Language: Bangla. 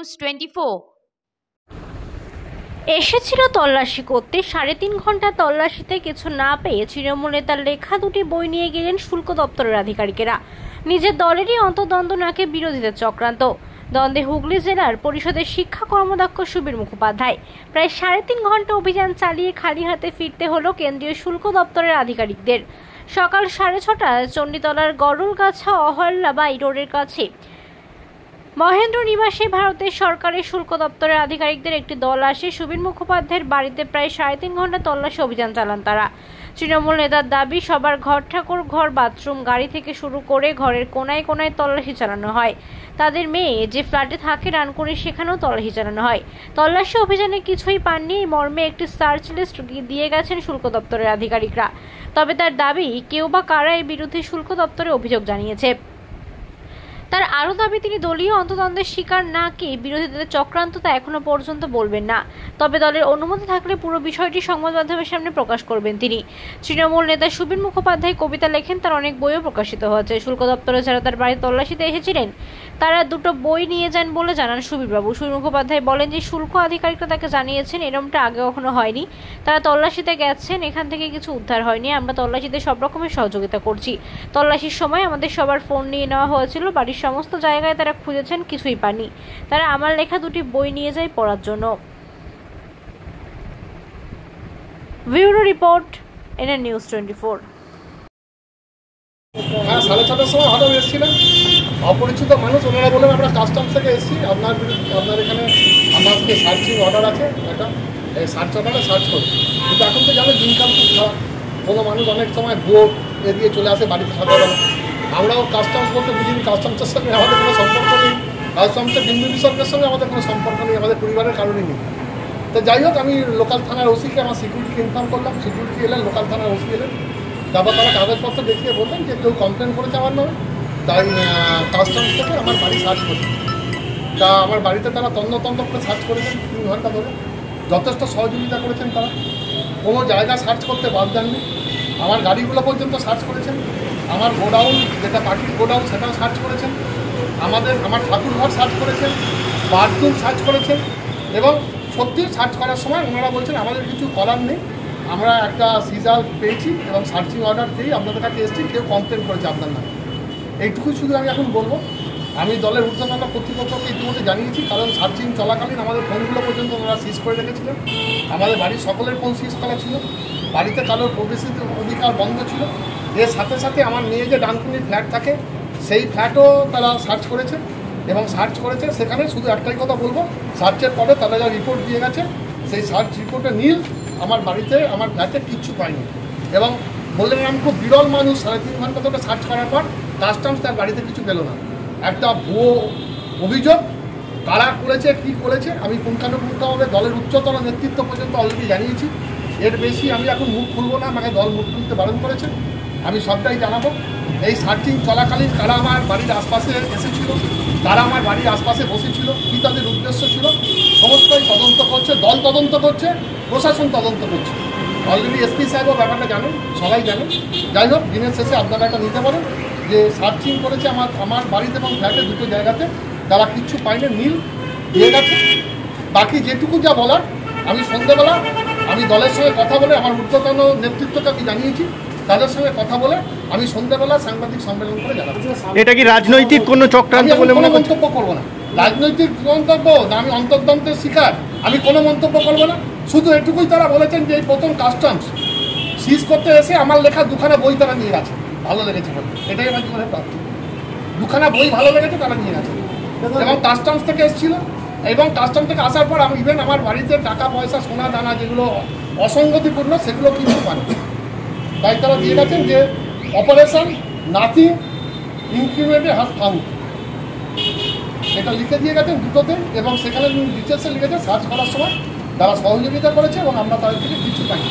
নিউজ 24। এসেছিল তল্লাশি করতে। 3.5 ঘন্টা তল্লাশিতে কিছু না পেয়ে তৃণমূল নেতার লেখা দুটি বই নিয়ে গেলেন শুল্ক দপ্তরের আধিকারিকেরা। নিজের দলেরই অন্তর্দ্বন্দ্ব নাকি বিরোধীদের চক্রান্ত। দ্বন্দ্বে হুগলি জেলার পরিষদের শিক্ষা কর্মদক্ষ সুবীর মুখোপাধ্যায়। প্রায় 3.5 ঘন্টা অভিযান চালিয়ে খালি হাতে ফিরতে হলো কেন্দ্রীয় শুল্ক দপ্তরের আধিকারিকদের। সকাল 6:30টায় চণ্ডীতলার গরুলগাছা অহল্যাবাই রোডের কাছে মহেন্দ্র নিবাসে ভারতের সরকারের শুল্ক দপ্তরের আধিকারিকদের একটি দল আসে। সুবীর মুখোপাধ্যায়ের বাড়িতে প্রায় 3.5 ঘন্টা তল্লাশি অভিযান চালান তারা। তৃণমূল নেতার দাবি, সবার ঘর ঠাকুর ঘর, বাথরুম, গাড়ি থেকে শুরু করে ঘরের কোনায় কোনায় তল্লাশি চালানো হয়। তাদের মেয়ে যে ফ্ল্যাটে থাকে রানকুনি, সেখানেও তল্লাশি চালানো হয়। তল্লাশি অভিযানে কিছুই পাননি এই মর্মে একটি সার্চ লিস্ট দিয়ে গেছেন শুল্ক দপ্তরের আধিকারিকরা। তবে তার দাবি, কেউ বা কারা এর বিরুদ্ধে শুল্ক দপ্তরে অভিযোগ জানিয়েছে। তার আরও দাবি, তিনি দলীয় অন্তর্দ্বন্দ্বের শিকার নাকি বিরোধীদের চক্রান্ত তা এখনো পর্যন্ত বলবেন না। তবে দলের অনুমতি থাকলে পুরো বিষয়টি সংবাদ মাধ্যমের সামনে প্রকাশ করবেন তিনি। তৃণমূল নেতা সুবীর মুখোপাধ্যায় কবিতা লেখেন, তার অনেক বইও প্রকাশিত হয়েছে। শুল্ক দপ্তরে যারা তার বাড়ি তল্লাশিতে এসেছিলেন তারা 2টো বই নিয়ে যান বলে জানান সুবীরবাবু। সুবীর মুখোপাধ্যায় বলেন যে শুল্ক আধিকারিকরা তাকে জানিয়েছেন এরমটা আগে কখনো হয়নি। তারা তল্লাশিতে গেছেন, এখান থেকে কিছু উদ্ধার হয়নি। আমরা তল্লাশিতে সব রকমের সহযোগিতা করছি। তল্লাশির সময় আমাদের সবার ফোন নিয়ে নেওয়া হয়েছিল। বাড়ির সমস্ত জায়গায় তারা খুঁজেছেন, কিছুই পাননি। তারা আমার লেখা 2টি বই নিয়ে যায় পড়ার জন্য। Bureau report, NN news 24। হ্যাঁ, 6:30টার সময় হঠাৎ এসেছিলেন অপরিচিত মানুষ। ওনারা বলেন আমরা কাস্টমস থেকে এসেছি, আপনার এখানে আমাকে সার্চিং অর্ডার আছে, একটা সার্চ অর্ডারে সার্চ করুন। কিন্তু এখন তো জানে দিনকাল খুব খারাপ, কোনো মানুষ অনেক সময় ভুয়ো দিয়ে চলে আসে বাড়িতে সাধারণ। আমরাও কাস্টমস বলতে বুঝিনি, কাস্টমসের সঙ্গে আমাদের কোনো সম্পর্ক নেই, কাস্টমসের বিন্দু বিসর্গের সঙ্গে আমাদের কোনো সম্পর্ক নেই, আমাদের পরিবারের কারণেই নেই। তো যাই হোক, আমি লোকাল থানার ওসিকে আমার সিকিউরিটিকে ইনফর্ম করলাম। সিকিউরিটি এলেন, লোকাল থানার ওসি এলেন। তারপর তারা কাগজপত্র দেখিয়ে বললেন যে কেউ কমপ্লেন করেছে আমার নামে, তাই কাস্টমস থেকে আমার বাড়ি সার্চ করছে। তা আমার বাড়িতে তারা তন্ন করে সার্চ করেছেন 3 ঘন্টা ধরে। যথেষ্ট সহযোগিতা করেছেন তারা, কোনো জায়গা সার্চ করতে বাদ দেননি। আমার গাড়িগুলো পর্যন্ত সার্চ করেছেন, আমার গোডাউন, যেটা পার্টির গোডাউন, সেটাও সার্চ করেছেন, আমার ঠাকুরঘর সার্চ করেছেন, বাথরুম সার্চ করেছেন। এবং সত্যি সার্চ করার সময় ওনারা বলছেন আমাদের কিছু করার নেই, আমরা একটা সিজার পেয়েছি এবং সার্চিং অর্ডার পেয়েই আপনাদের কাছে এসেছি, কেউ কমপ্লেন করেছে আপনার নামে। এইটুকুই শুধু আমি এখন বলবো। আমি দলের ঊর্ধ্বতন কর্তৃপক্ষকে ইতিমধ্যে জানিয়েছি, কারণ সার্চিং চলাকালীন আমাদের ফোনগুলো পর্যন্ত ওনারা সিজ করে রেখেছিলেন। আমাদের বাড়ির সকলের ফোন সিজ করা ছিল, বাড়িতে কারোর প্রবেশিত অধিকার বন্ধ ছিল। এর সাথে সাথে আমার মেয়ে যে ডানকুনির ফ্ল্যাট থাকে, সেই ফ্ল্যাটও তারা সার্চ করেছে এবং সার্চ করেছে। সেখানে শুধু একটাই কথা বলবো, সার্চের পরে তারা যা রিপোর্ট দিয়ে গেছে, সেই সার্চ রিপোর্টে নীল, আমার বাড়িতে, আমার ফ্ল্যাটে কিচ্ছু পাইনি। এবং বললেন আমি খুব বিরল মানুষ, 3.5 ঘন্টা ধরে সার্চ করার পর কাস্টমস তার বাড়িতে কিছু পেল না। একটা ভুয়ো অভিযোগ, কারা করেছে, কী করেছে, আমি পুঙ্খানুপুঙ্খভাবে দলের উচ্চতর নেতৃত্ব পর্যন্ত অলরেডি জানিয়েছি। এর বেশি আমি এখন মুখ খুলবো না, আমাকে দল মুখ খুলতে বারণ করেছে। আমি সবটাই জানাবো। এই সার্চিং চলাকালীন কারা আমার বাড়ির আশপাশে এসেছিল, তারা আমার বাড়ির আশপাশে বসেছিল, কী তাদের উদ্দেশ্য ছিল, সমস্তই তদন্ত করছে দল, তদন্ত করছে প্রশাসন, তদন্ত করছে। অলরেডি এসপি সাহেবও ব্যাপারটা জানেন, সবাই জানেন। যাই হোক, দিনের শেষে আপনারা একটা নিতে পারেন যে সার্চিং করেছে আমার বাড়িতে এবং ফ্ল্যাটে 2টো জায়গাতে, তারা কিচ্ছু পাইনি, নীল দিয়ে গেছে। বাকি যেটুকু যা বলার, আমি সন্ধ্যেবেলা আমি দলের সঙ্গে কথা বলে, আমার ঊর্ধ্বতন নেতৃত্বকে আমি জানিয়েছি, তাদের সঙ্গে কথা বলে আমি সন্ধ্যাবেলা সাংবাদিক সম্মেলন করে জানাবো। এটা কি রাজনৈতিক কোনো চক্রান্ত বলে মনে করছেন? মন্তব্য করবো না, রাজনৈতিক মন্তব্য না, আমি অন্তর্দ্বন্দ্বের শিকার, আমি কোনো মন্তব্য করবো না। শুধু এটুকুই তারা বলেছেন যে এই প্রথম কাস্টমস সিজ করতে এসে আমার লেখা 2খানা বই তারা নিয়ে গেছে, ভালো লেগেছে বলে। এটাই আমার জীবনের প্রাপ্তি, 2খানা বই ভালো লেগেছে, তারা নিয়ে গেছে। এবং কাস্টমস থেকে এসেছিল, এবং কাস্টমস থেকে আসার পর আমি ইভেন আমার বাড়িতে টাকা পয়সা, সোনা দানা যেগুলো অসঙ্গতিপূর্ণ, সেগুলো কিন্তু পান। তাই তারা দিয়ে গেছেন যে অপারেশন নাথিং ইনক্রিমেন্টে হ্যাজ ফাউন্ড, এটা লিখে দিয়ে গেছেন 2টোতে। এবং সেখানে ডিটেলসে লিখেছে সার্চ করার সময় তারা সহযোগিতা করেছে এবং আমরা তাদের থেকে কিছু পাই।